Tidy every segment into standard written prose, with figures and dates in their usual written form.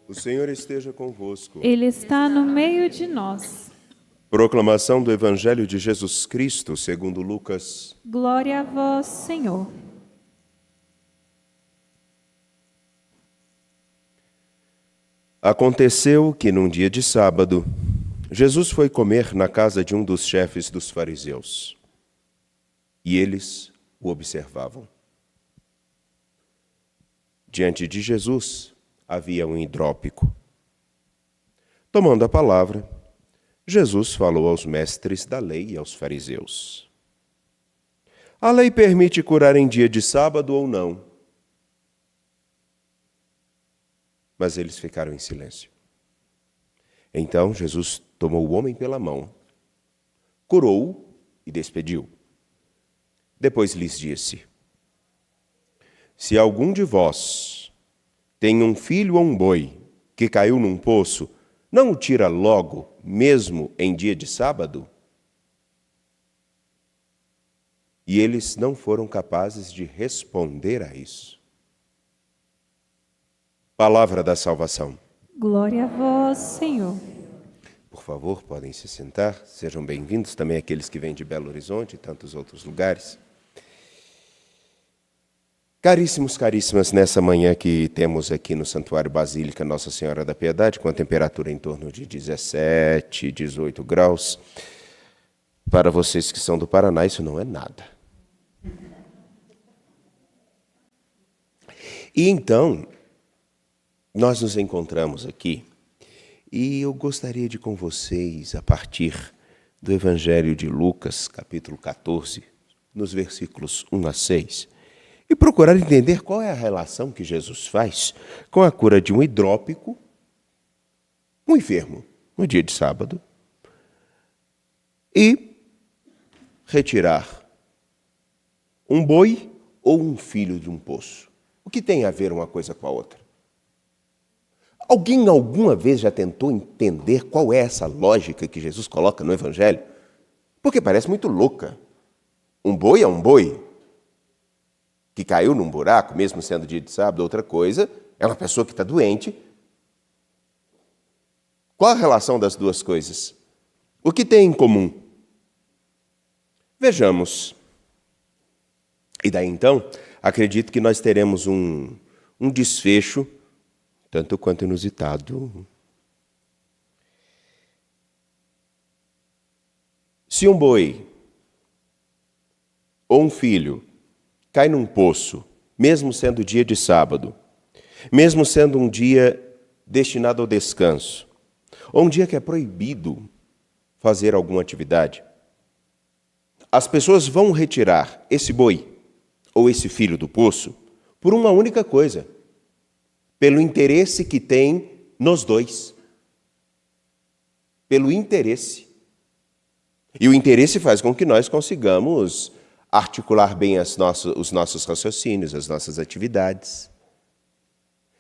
O Senhor esteja convosco. Ele está no meio de nós. Proclamação do Evangelho de Jesus Cristo, segundo Lucas. Glória a vós, Senhor. Aconteceu que, num dia de sábado, Jesus foi comer na casa de um dos chefes dos fariseus. E eles o observavam. Diante de Jesus havia um hidrópico. Tomando a palavra, Jesus falou aos mestres da lei e aos fariseus. A lei permite curar em dia de sábado ou não? Mas eles ficaram em silêncio. Então Jesus tomou o homem pela mão, curou-o e despediu. Depois lhes disse: Se algum de vós tem um filho ou um boi que caiu num poço, não o tira logo, mesmo em dia de sábado? E eles não foram capazes de responder a isso. Palavra da salvação. Glória a vós, Senhor. Por favor, podem se sentar. Sejam bem-vindos também aqueles que vêm de Belo Horizonte e tantos outros lugares. Caríssimos, caríssimas, nessa manhã que temos aqui no Santuário Basílica Nossa Senhora da Piedade, com a temperatura em torno de 17, 18 graus, para vocês que são do Paraná, isso não é nada. E então, nós nos encontramos aqui e eu gostaria de com vocês, a partir do Evangelho de Lucas, capítulo 14, nos versículos 1 a 6, e procurar entender qual é a relação que Jesus faz com a cura de um hidrópico, um enfermo, no dia de sábado, e retirar um boi ou um filho de um poço. O que tem a ver uma coisa com a outra? Alguém alguma vez já tentou entender qual é essa lógica que Jesus coloca no Evangelho? Porque parece muito louca. Um boi é um boi que caiu num buraco, mesmo sendo dia de sábado. Outra coisa é uma pessoa que está doente. Qual a relação das duas coisas? O que tem em comum? Vejamos. E daí então, acredito que nós teremos um desfecho tanto quanto inusitado. Se um boi ou um filho cai num poço, mesmo sendo dia de sábado, mesmo sendo um dia destinado ao descanso, ou um dia que é proibido fazer alguma atividade, as pessoas vão retirar esse boi ou esse filho do poço por uma única coisa: pelo interesse que tem nos dois. Pelo interesse. E o interesse faz com que nós consigamos articular bem os nossos raciocínios, as nossas atividades.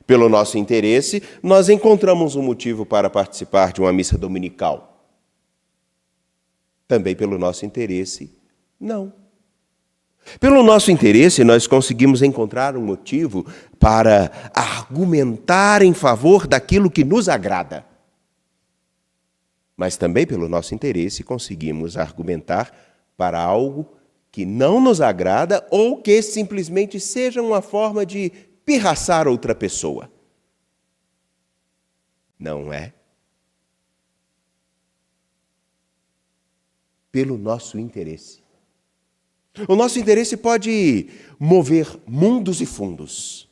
Pelo nosso interesse, nós encontramos um motivo para participar de uma missa dominical. Também pelo nosso interesse, não. Pelo nosso interesse, nós conseguimos encontrar um motivo para argumentar em favor daquilo que nos agrada. Mas também pelo nosso interesse, conseguimos argumentar para algo que não nos agrada ou que simplesmente seja uma forma de pirraçar outra pessoa. Não é? Pelo nosso interesse. O nosso interesse pode mover mundos e fundos,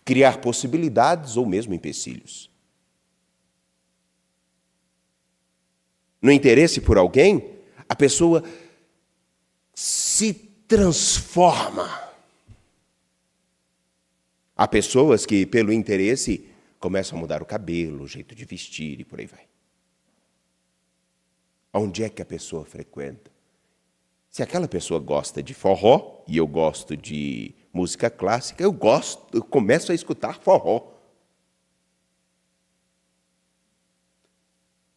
criar possibilidades ou mesmo empecilhos. No interesse por alguém, a pessoa se transforma. Há pessoas que, pelo interesse, começam a mudar o cabelo, o jeito de vestir e por aí vai. Onde é que a pessoa frequenta? Se aquela pessoa gosta de forró e eu gosto de música clássica, eu começo a escutar forró.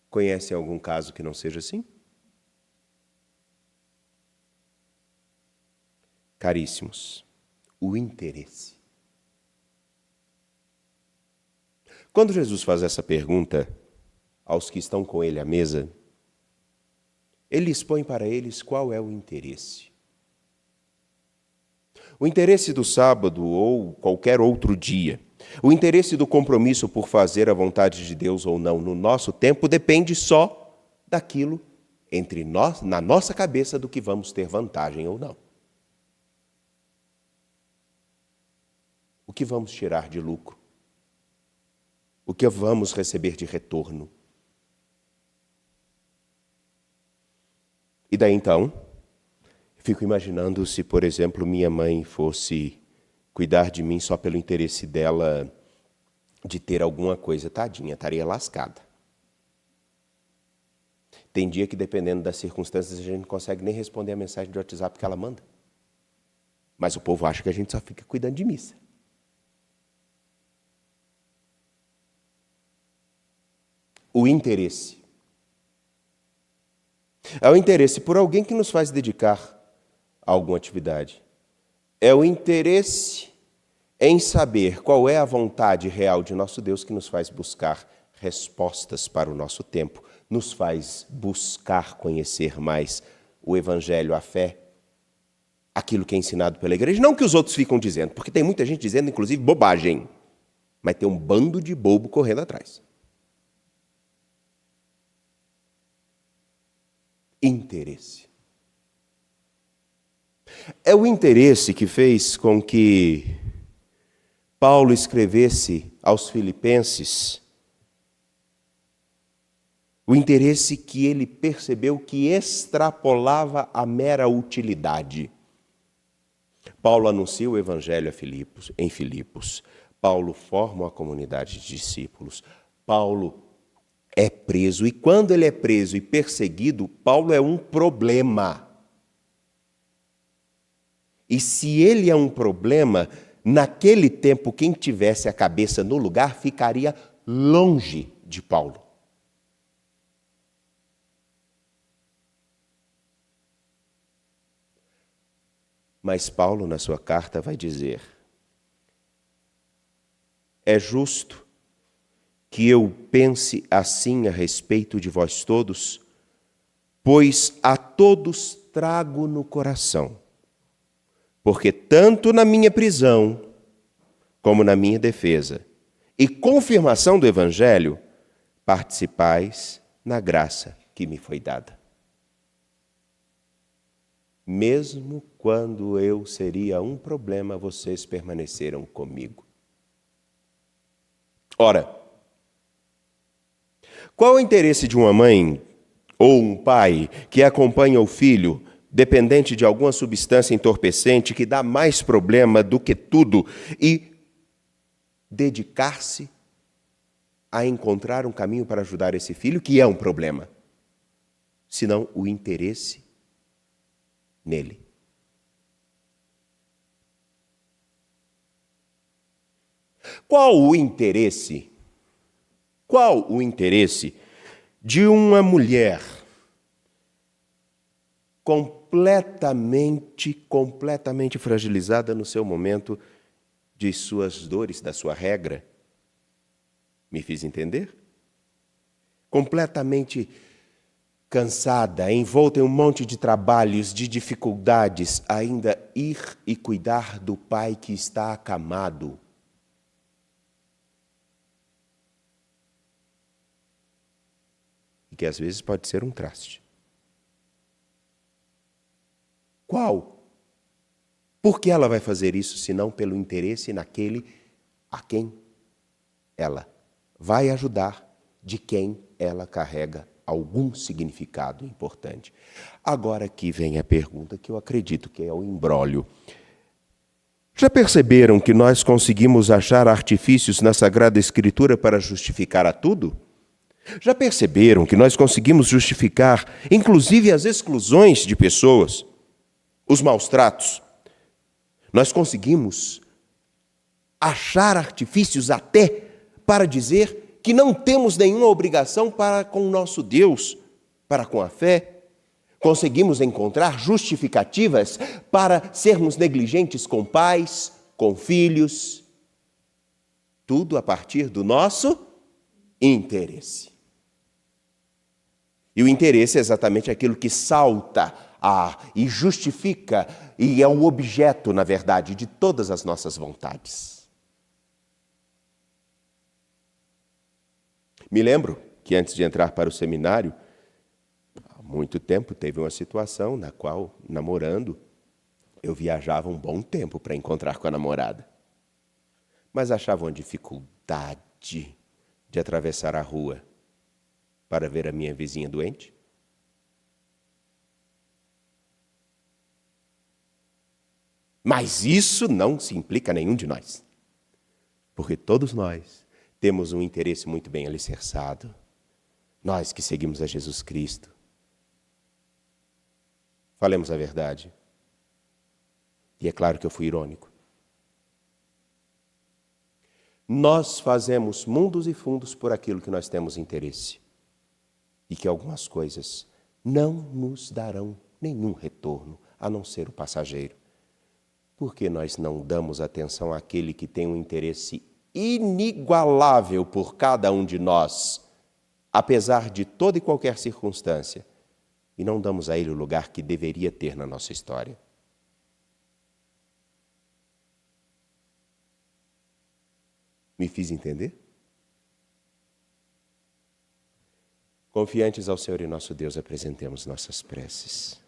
Conhece algum caso que não seja assim? Caríssimos, o interesse. Quando Jesus faz essa pergunta aos que estão com ele à mesa, ele expõe para eles qual é o interesse. O interesse do sábado ou qualquer outro dia, o interesse do compromisso por fazer a vontade de Deus ou não no nosso tempo depende só daquilo entre nós, na nossa cabeça, do que vamos ter vantagem ou não. O que vamos tirar de lucro? O que vamos receber de retorno? E daí então, fico imaginando se, por exemplo, minha mãe fosse cuidar de mim só pelo interesse dela de ter alguma coisa, tadinha, estaria lascada. Tem dia que, dependendo das circunstâncias, a gente não consegue nem responder a mensagem de WhatsApp que ela manda. Mas o povo acha que a gente só fica cuidando de missa. O interesse. É o interesse por alguém que nos faz dedicar a alguma atividade. É o interesse em saber qual é a vontade real de nosso Deus que nos faz buscar respostas para o nosso tempo, nos faz buscar conhecer mais o Evangelho, a fé, aquilo que é ensinado pela igreja. Não que os outros ficam dizendo, porque tem muita gente dizendo, inclusive, bobagem, mas tem um bando de bobo correndo atrás. Interesse. É o interesse que fez com que Paulo escrevesse aos Filipenses, o interesse que ele percebeu que extrapolava a mera utilidade. Paulo anuncia o Evangelho em Filipos. Paulo forma uma comunidade de discípulos. Paulo é preso. E quando ele é preso e perseguido, Paulo é um problema. E se ele é um problema, naquele tempo, quem tivesse a cabeça no lugar ficaria longe de Paulo. Mas Paulo, na sua carta, vai dizer: é justo que eu pense assim a respeito de vós todos, pois a todos trago no coração, porque tanto na minha prisão, como na minha defesa e confirmação do Evangelho, participais na graça que me foi dada. Mesmo quando eu seria um problema, vocês permaneceram comigo. Ora, qual o interesse de uma mãe ou um pai que acompanha o filho dependente de alguma substância entorpecente que dá mais problema do que tudo e dedicar-se a encontrar um caminho para ajudar esse filho, que é um problema, senão o interesse nele? Qual o interesse de uma mulher completamente fragilizada no seu momento de suas dores, da sua regra? Me fiz entender? Completamente cansada, envolta em um monte de trabalhos, de dificuldades, ainda ir e cuidar do pai que está acamado. E que às vezes pode ser um traste. Qual? Por que ela vai fazer isso, senão pelo interesse naquele a quem ela vai ajudar, de quem ela carrega algum significado importante? Agora aqui vem a pergunta que eu acredito que é o imbróglio. Já perceberam que nós conseguimos achar artifícios na Sagrada Escritura para justificar a tudo? Já perceberam que nós conseguimos justificar, inclusive, as exclusões de pessoas, os maus tratos? Nós conseguimos achar artifícios até para dizer que não temos nenhuma obrigação para com o nosso Deus, para com a fé. Conseguimos encontrar justificativas para sermos negligentes com pais, com filhos. Tudo a partir do nosso interesse. E o interesse é exatamente aquilo que salta e justifica e é o objeto, na verdade, de todas as nossas vontades. Me lembro que antes de entrar para o seminário, há muito tempo, teve uma situação na qual, namorando, eu viajava um bom tempo para encontrar com a namorada. Mas achava uma dificuldade de atravessar a rua para ver a minha vizinha doente. Mas isso não se implica a nenhum de nós. Porque todos nós temos um interesse muito bem alicerçado. Nós que seguimos a Jesus Cristo. Falemos a verdade. E é claro que eu fui irônico. Nós fazemos mundos e fundos por aquilo que nós temos interesse. E que algumas coisas não nos darão nenhum retorno, a não ser o passageiro. Porque nós não damos atenção àquele que tem um interesse inigualável por cada um de nós, apesar de toda e qualquer circunstância, e não damos a ele o lugar que deveria ter na nossa história. Me fiz entender? Confiantes ao Senhor e nosso Deus, apresentemos nossas preces.